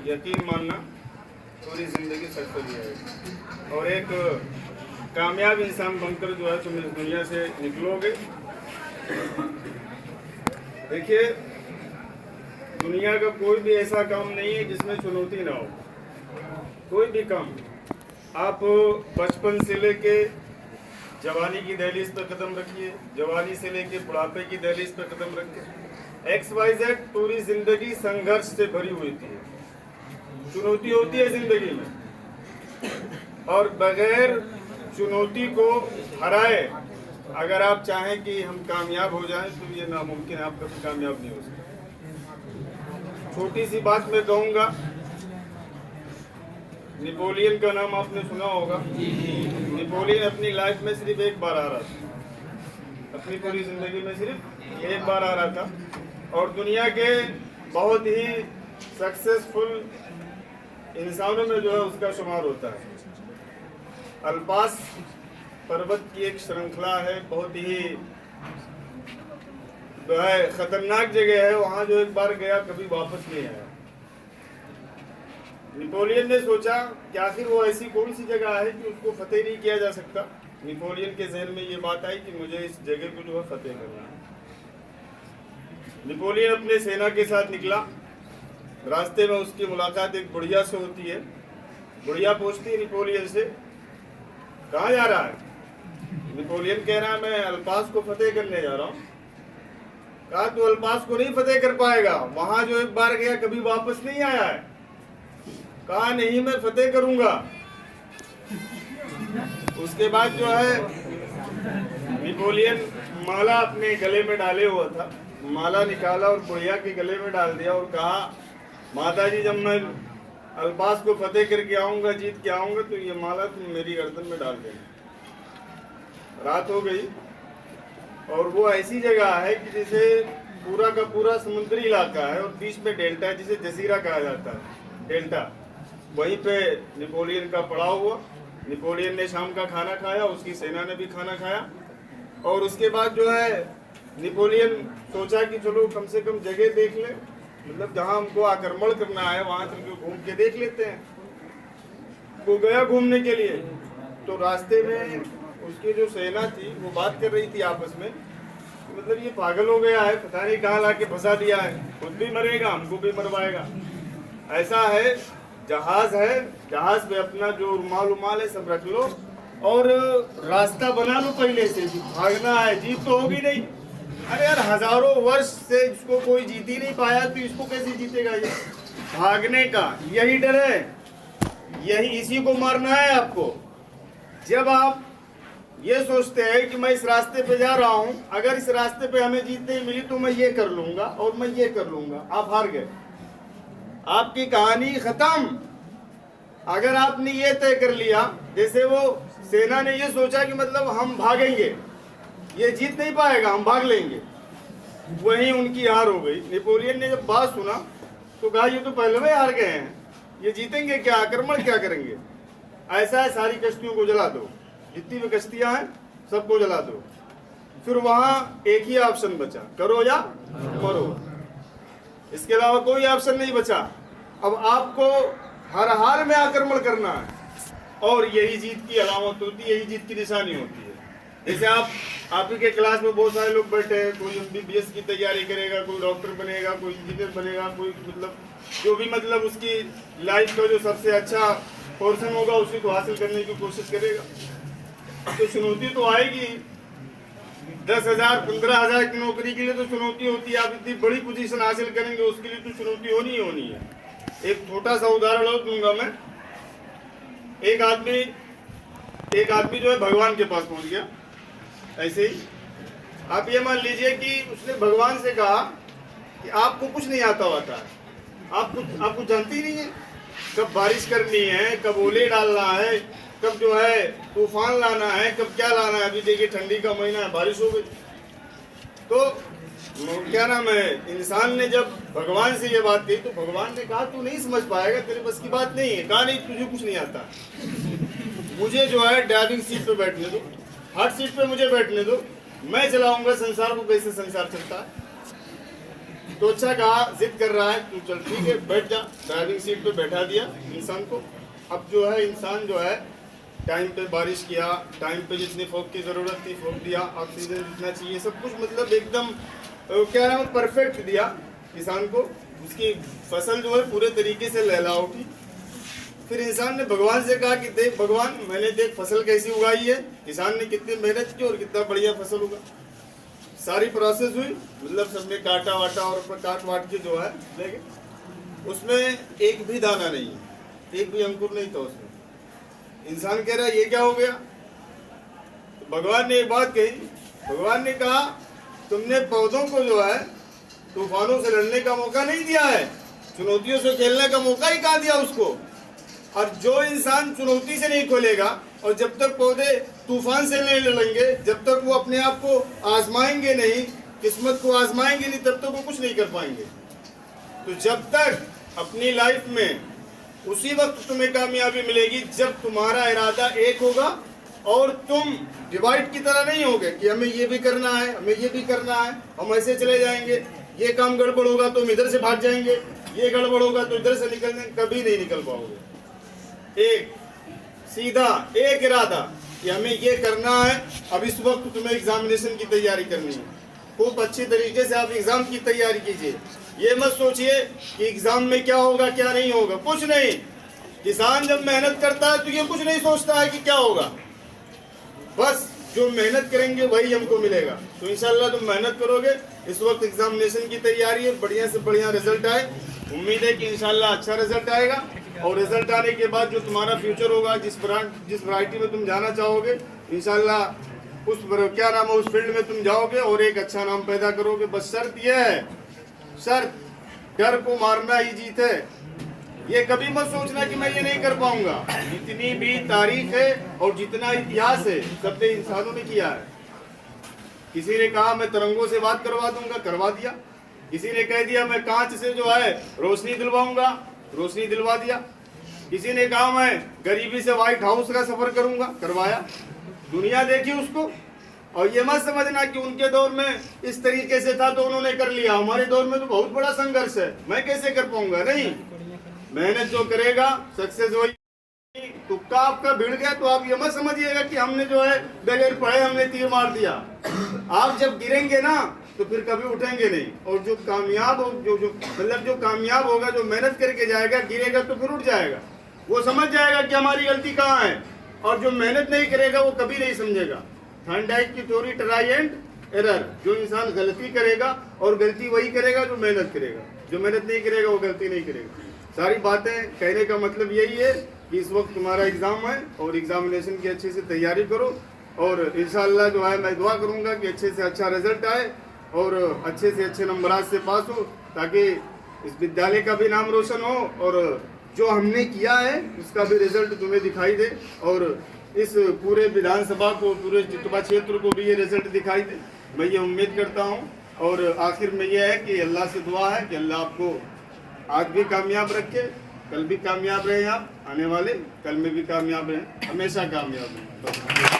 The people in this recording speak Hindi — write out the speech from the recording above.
यकीन मानना, पूरी ज़िंदगी सच हो जाएगी और एक कामयाब इंसान बनकर जो है तुम इस दुनिया से निकलोगे। देखिए, दुनिया का कोई भी ऐसा काम नहीं है जिसमें चुनौती ना हो। कोई भी काम आप बचपन से लेके जवानी की दहलीज पर कदम रखिए, जवानी से लेके बुढ़ापे की दहलीज पर कदम रखिए। XYZ पूरी जिंदगी संघर्ष से भरी हुई थी, चुनौती होती है जिंदगी में, और बगैर चुनौती को हराए अगर आप चाहें कि हम कामयाब हो जाएं तो ये नामुमकिन है, आप कभी कामयाब नहीं हो सकते। छोटी सी बात मैं कहूँगा, नेपोलियन का नाम आपने सुना होगा। नेपोलियन अपनी लाइफ में सिर्फ एक बार आ रहा था, अपनी पूरी जिंदगी में सिर्फ एक बार आ रहा था, और दुनिया के बहुत ही सक्सेसफुल इंसानों में जो है उसका शुमार होता है। अल्पास पर्वत की एक श्रृंखला है, बहुत ही जो है खतरनाक जगह है, वहाँ जो एक बार गया कभी वापस नहीं आया। नेपोलियन ने सोचा कि आखिर वो ऐसी कौन सी जगह है कि उसको फतेह नहीं किया जा सकता। नेपोलियन के जहन में ये बात आई कि मुझे इस जगह को जो है फतेह करना है। नेपोलियन अपने सेना के साथ निकला। रास्ते में उसकी मुलाकात एक बुढ़िया से होती है। बुढ़िया पूछती है नेपोलियन से, कहाँ जा रहा है? नेपोलियन कह रहा है, मैं अल्पास को फतेह करने जा रहा हूँ। कहा, तू अल्पास को नहीं फतेह कर पाएगा, वहां जो एक बार गया कभी वापस नहीं आया है। कहा, नहीं, मैं फतेह करूंगा। उसके बाद जो है नेपोलियन माला अपने गले में डाले हुआ था, माला निकाला और बुढ़िया के गले में डाल दिया और कहा, माताजी, जब मैं अल्पास को फतेह करके आऊंगा, जीत के आऊंगा, तो ये माला तुम मेरी गर्दन में डाल देना। रात हो गई और वो ऐसी जगह है कि जैसे पूरा का पूरा समुद्री इलाका है और बीच में डेल्टा है, जिसे जजीरा कहा जाता है, डेल्टा। वहीं पे नेपोलियन का पड़ाव हुआ। नेपोलियन ने शाम का खाना खाया, उसकी सेना ने भी खाना खाया, और उसके बाद जो है नेपोलियन सोचा कि चलो कम से कम जगह देख ले, मतलब जहां हमको आक्रमण करना है वहां चल घूम के देख लेते हैं। वो गया घूमने के लिए, तो रास्ते में उसकी जो सेना थी वो बात कर रही थी आपस में, मतलब ये पागल हो गया है, पता नहीं कहाँ लाके फंसा दिया है, खुद भी मरेगा, हमको भी मरवाएगा। ऐसा है, जहाज है, जहाज पे अपना जो रुमाल है सब रख लो और रास्ता बना लो पहले से, भागना है, जीत तो होगी नहीं। अरे यार, हजारों वर्ष से इसको कोई जीत ही नहीं पाया, तो इसको कैसे जीतेगा ये? भागने का यही डर है, यही, इसी को मारना है आपको। जब आप ये सोचते हैं कि मैं इस रास्ते पे जा रहा हूं, अगर इस रास्ते पे हमें जीत नहीं मिली तो मैं ये कर लूंगा और मैं ये कर लूंगा, आप हार गए, आपकी कहानी खत्म। अगर आपने ये तय कर लिया, जैसे वो सेना ने ये सोचा कि मतलब हम भागेंगे, ये जीत नहीं पाएगा, हम भाग लेंगे, वहीं उनकी हार हो गई। नेपोलियन ने जब बात सुना तो कहा, ये तो पहले में हार गए हैं, ये जीतेंगे क्या, आक्रमण क्या करेंगे? ऐसा है, सारी कश्तियों को जला दो, जितनी भी कश्तियां हैं सबको जला दो। फिर वहां एक ही ऑप्शन बचा, करो या मरो, इसके अलावा कोई ऑप्शन नहीं बचा। अब आपको हर हाल में आक्रमण करना है, और यही जीत की अलामत होती है, यही जीत की निशानी होती है। जैसे आप ही के क्लास में बहुत सारे लोग बैठे हैं, कोई MBBS की तैयारी करेगा, कोई डॉक्टर बनेगा, कोई इंजीनियर बनेगा, कोई मतलब जो भी मतलब उसकी लाइफ का जो सबसे अच्छा पोर्शन होगा उसी को हासिल करने की कोशिश करेगा। तो चुनौती तो आएगी, 10,000 15,000 की नौकरी के लिए तो चुनौती होती है। आप इतनी बड़ी पोजीशन हासिल करेंगे उसके लिए तो चुनौती होनी ही होनी है। एक छोटा सा उदाहरण दूंगा मैं। एक आदमी जो है भगवान के पास पहुंच गया। ऐसे ही आप ये मान लीजिए कि उसने भगवान से कहा कि आपको कुछ नहीं आता होता है, आप कुछ जानती ही नहीं है, कब बारिश करनी है, कब ओले डालना है, कब जो है तूफान लाना है, कब क्या लाना है। अभी देखिए ठंडी का महीना है, बारिश हो गई। तो क्या नाम है, इंसान ने जब भगवान से ये बात कही तो भगवान ने कहा, तू नहीं समझ पाएगा, तेरे बस की बात नहीं है। कहा, नहीं, तुझे कुछ नहीं आता, मुझे जो है ड्राइविंग सीट पे बैठने दो, हर सीट पे मुझे बैठने दो, मैं चलाऊंगा संसार को, कैसे संसार चलता है। तो अच्छा कहा, जिद कर रहा है, तू चल ठीक है बैठ जा, ड्राइविंग सीट पे बैठा दिया इंसान को। अब जो है इंसान जो है टाइम पे बारिश किया, टाइम पे जितनी फोक की ज़रूरत थी फोक दिया, ऑक्सीजन जितना चाहिए सब कुछ मतलब एकदम क्या नाम परफेक्ट दिया किसान को। उसकी फसल जो है पूरे तरीके से लहला उठी। फिर इंसान ने भगवान से कहा कि देख भगवान, मैंने देख फसल कैसी उगाई है, किसान ने कितनी मेहनत की और कितना बढ़िया फसल उगा। सारी प्रोसेस हुई, मतलब सबने काटा वाटा और ऊपर काट वाट के जो है ले गए, उसमें एक भी दाना नहीं, एक भी अंकुर नहीं था उसमें। इंसान कह रहा है ये क्या हो गया? तो भगवान ने एक बात कही, भगवान ने कहा तुमने पौधों को जो है तूफानों से लड़ने का मौका नहीं दिया है, चुनौतियों से खेलने का मौका ही कहाँ दिया उसको। और जो इंसान चुनौती से नहीं खोलेगा और जब तक पौधे तूफान से नहीं लड़ेंगे, जब तक वो अपने आप को आजमाएंगे नहीं, किस्मत को आजमाएंगे नहीं, तब तक वो कुछ नहीं कर पाएंगे। तो जब तक अपनी लाइफ में उसी वक्त तुम्हें कामयाबी मिलेगी जब तुम्हारा इरादा एक होगा और तुम डिवाइड की तरह नहीं होगे कि हमें ये भी करना है, हमें ये भी करना है, हम ऐसे चले जाएंगे, ये काम गड़बड़ होगा तो हम इधर से भाग जाएंगे, ये गड़बड़ होगा तो इधर से निकलने, कभी नहीं निकल पाओगे। एक सीधा एक इरादा कि हमें ये करना है। अब इस वक्त तुम्हें एग्जामिनेशन की तैयारी करनी है, खूब अच्छी तरीके से आप एग्जाम की तैयारी कीजिए। ये मत सोचिए कि एग्जाम में क्या होगा क्या नहीं होगा, कुछ नहीं। किसान जब मेहनत करता है तो ये कुछ नहीं सोचता है कि क्या होगा, बस जो मेहनत करेंगे वही हमको मिलेगा। तो इंशाल्लाह तुम मेहनत करोगे। इस वक्त एग्जामिनेशन की तैयारी है, बढ़िया से बढ़िया रिजल्ट आए। उम्मीद है कि इंशाल्लाह अच्छा रिजल्ट आएगा और रिजल्ट आने के बाद जो तुम्हारा फ्यूचर होगा, जिस वैरायटी में तुम जाना चाहोगे, इंशाल्लाह उस क्या नाम है उस फील्ड में तुम जाओगे और एक अच्छा नाम पैदा करोगे। बस शर्त यह है, शर्त डर को मारना ही जीत है। ये कभी मत सोचना कि मैं ये नहीं कर पाऊंगा। जितनी भी तारीख है और जितना इतिहास है सब इंसानों ने किया है। किसी ने कहा मैं तरंगों से बात करवा दूंगा, करवा दिया। किसी ने कह दिया मैं कांच से जो है रोशनी दिलवाऊंगा, रोशनी दिलवा दिया। किसी ने कहा मैं गरीबी से व्हाइट हाउस का सफर करूंगा, करवाया। दुनिया देखी उसको। और ये मत समझना कि उनके दौर में इस तरीके से था तो उन्होंने कर लिया, हमारे दौर में तो बहुत बड़ा संघर्ष है, मैं कैसे कर पाऊंगा। नहीं, मेहनत जो करेगा सक्सेस वही। तुक्का आपका भिड़ गया तो आप ये मत समझिएगा कि हमने जो है बगैर पढ़े हमने तीर मार दिया। आप जब गिरेंगे ना तो फिर कभी उठेंगे नहीं। और जो कामयाब हो, जो कामयाब होगा, जो मेहनत करके जाएगा, गिरेगा तो फिर उठ जाएगा। वो समझ जाएगा कि हमारी गलती कहाँ है। और जो मेहनत नहीं करेगा वो कभी नहीं समझेगा। थॉर्नडाइक की थ्योरी, ट्राई एंड एरर। जो इंसान गलती करेगा और गलती वही करेगा जो मेहनत करेगा, जो मेहनत नहीं करेगा वो गलती नहीं करेगा। सारी बातें कहने का मतलब यही है कि इस वक्त तुम्हारा एग्जाम है और एग्जामिनेशन की अच्छे से तैयारी करो। और इंशाअल्लाह जो है मैं दुआ करूंगा कि अच्छे से अच्छा रिजल्ट आए और अच्छे से अच्छे नंबरात से पास हो, ताकि इस विद्यालय का भी नाम रोशन हो और जो हमने किया है उसका भी रिजल्ट तुम्हें दिखाई दे और इस पूरे विधानसभा को, पूरे चितवा क्षेत्र को भी ये रिजल्ट दिखाई दे। मैं ये उम्मीद करता हूँ। और आखिर में ये है कि अल्लाह से दुआ है कि अल्लाह आपको आज भी कामयाब रखे, कल भी कामयाब रहे, आप आने वाले कल में भी कामयाब रहें, हमेशा कामयाब रहें।